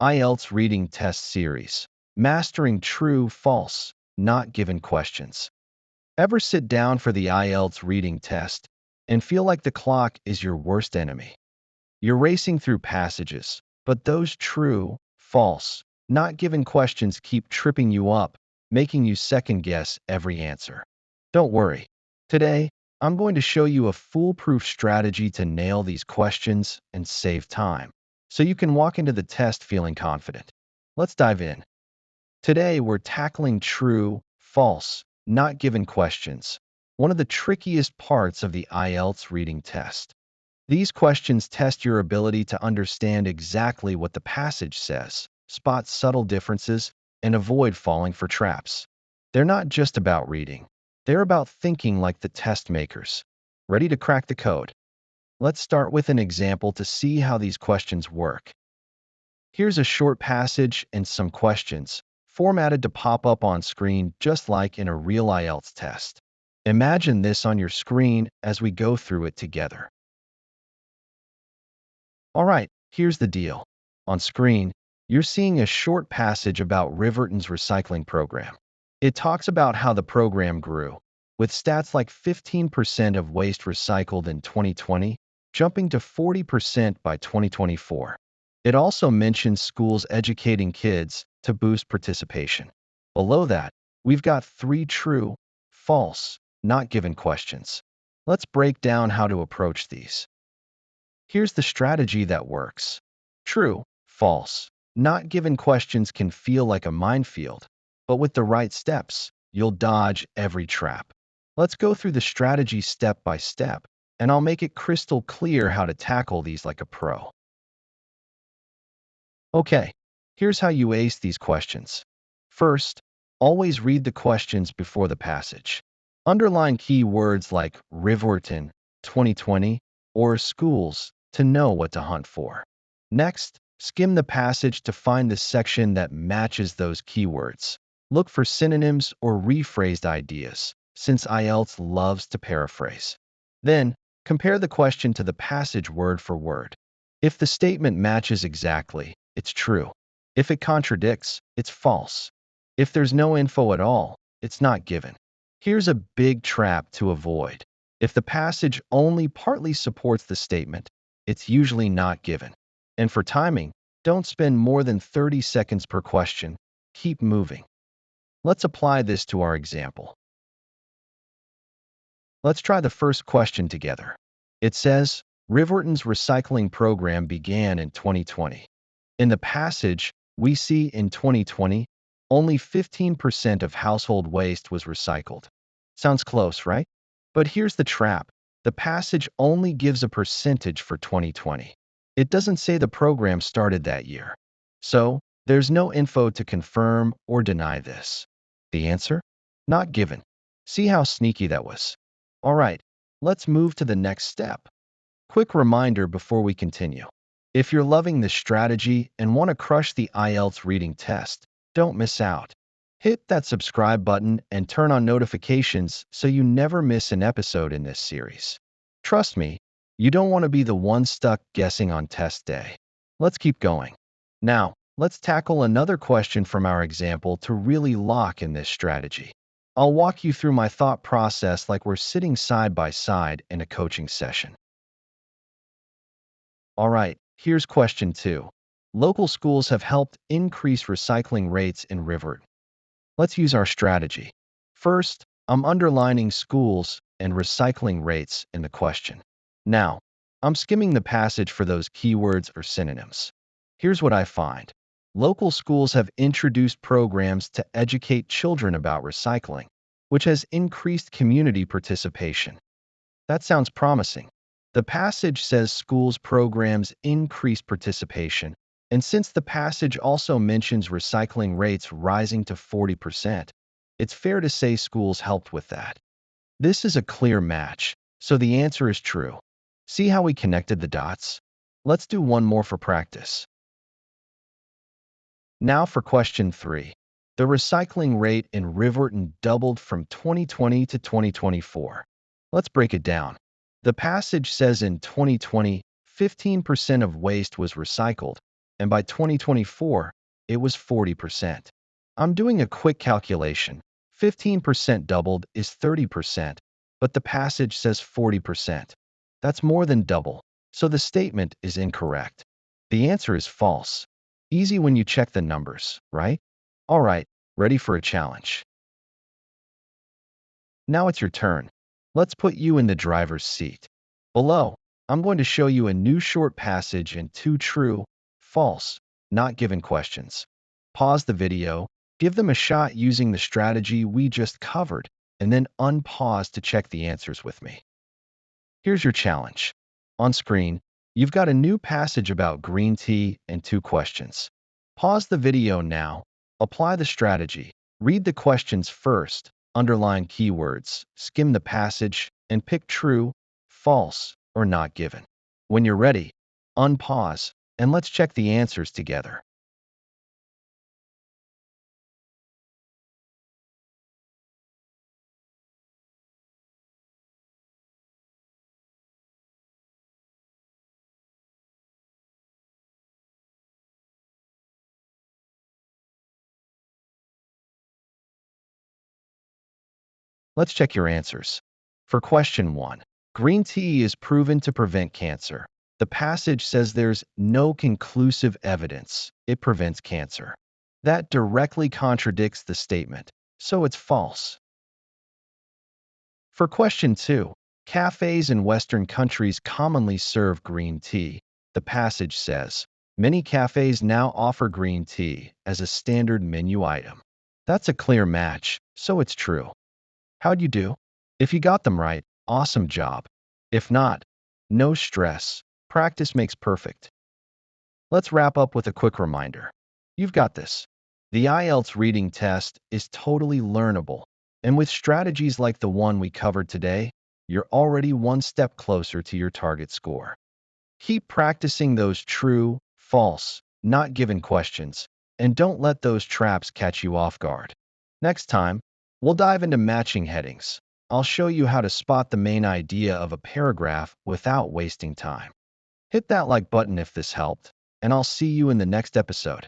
IELTS Reading Test Series. Mastering true, false, not given questions. Ever sit down for the IELTS reading test and feel like the clock is your worst enemy? You're racing through passages, but those true, false, not given questions keep tripping you up, making you second-guess every answer. Don't worry. Today, I'm going to show you a foolproof strategy to nail these questions and save time, so you can walk into the test feeling confident. Let's dive in. Today, we're tackling true, false, not given questions, one of the trickiest parts of the IELTS reading test. These questions test your ability to understand exactly what the passage says, spot subtle differences, and avoid falling for traps. They're not just about reading. They're about thinking like the test makers. Ready to crack the code? Let's start with an example to see how these questions work. Here's a short passage and some questions, formatted to pop up on screen just like in a real IELTS test. Imagine this on your screen as we go through it together. All right, here's the deal. On screen, you're seeing a short passage about Riverton's recycling program. It talks about how the program grew, with stats like 15% of waste recycled in 2020, jumping to 40% by 2024. It also mentions schools educating kids to boost participation. Below that, we've got 3 true, false, not given questions. Let's break down how to approach these. Here's the strategy that works. True, false, not given questions can feel like a minefield, but with the right steps, you'll dodge every trap. Let's go through the strategy step by step, and I'll make it crystal clear how to tackle these like a pro. Okay, here's how you ace these questions. First, always read the questions before the passage. Underline key words like Riverton, 2020, or schools to know what to hunt for. Next, skim the passage to find the section that matches those keywords. Look for synonyms or rephrased ideas, since IELTS loves to paraphrase. Then, compare the question to the passage word for word. If the statement matches exactly, it's true. If it contradicts, it's false. If there's no info at all, it's not given. Here's a big trap to avoid. If the passage only partly supports the statement, it's usually not given. And for timing, don't spend more than 30 seconds per question. Keep moving. Let's apply this to our example. Let's try the first question together. It says, Riverton's recycling program began in 2020. In the passage, we see in 2020, only 15% of household waste was recycled. Sounds close, right? But here's the trap. The passage only gives a percentage for 2020. It doesn't say the program started that year. So, there's no info to confirm or deny this. The answer? Not given. See how sneaky that was? All right, let's move to the next step. Quick reminder before we continue. If you're loving this strategy and want to crush the IELTS reading test, don't miss out. Hit that subscribe button and turn on notifications so you never miss an episode in this series. Trust me, you don't want to be the one stuck guessing on test day. Let's keep going. Now, let's tackle another question from our example to really lock in this strategy. I'll walk you through my thought process like we're sitting side by side in a coaching session. All right, here's question 2. Local schools have helped increase recycling rates in Riverton. Let's use our strategy. First, I'm underlining schools and recycling rates in the question. Now, I'm skimming the passage for those keywords or synonyms. Here's what I find. Local schools have introduced programs to educate children about recycling, which has increased community participation. That sounds promising. The passage says schools' programs increase participation, and since the passage also mentions recycling rates rising to 40%, it's fair to say schools helped with that. This is a clear match, so the answer is true. See how we connected the dots? Let's do one more for practice. Now for question 3. The recycling rate in Riverton doubled from 2020 to 2024. Let's break it down. The passage says in 2020, 15% of waste was recycled, and by 2024, it was 40%. I'm doing a quick calculation. 15% doubled is 30%, but the passage says 40%. That's more than double, so the statement is incorrect. The answer is false. Easy when you check the numbers, right? All right, ready for a challenge. Now it's your turn. Let's put you in the driver's seat. Below, I'm going to show you a new short passage and two true, false, not given questions. Pause the video, give them a shot using the strategy we just covered, and then unpause to check the answers with me. Here's your challenge. On screen, you've got a new passage about green tea and two questions. Pause the video now, apply the strategy, read the questions first, underline keywords, skim the passage, and pick true, false, or not given. When you're ready, unpause, and let's check the answers together. Let's check your answers. For question 1, green tea is proven to prevent cancer. The passage says there's no conclusive evidence it prevents cancer. That directly contradicts the statement, so it's false. For question 2, cafes in Western countries commonly serve green tea. The passage says, many cafes now offer green tea as a standard menu item. That's a clear match, so it's true. How'd you do? If you got them right, awesome job. If not, no stress. Practice makes perfect. Let's wrap up with a quick reminder. You've got this. The IELTS reading test is totally learnable, and with strategies like the one we covered today, you're already one step closer to your target score. Keep practicing those true, false, not given questions, and don't let those traps catch you off guard. Next time, we'll dive into matching headings. I'll show you how to spot the main idea of a paragraph without wasting time. Hit that like button if this helped, and I'll see you in the next episode.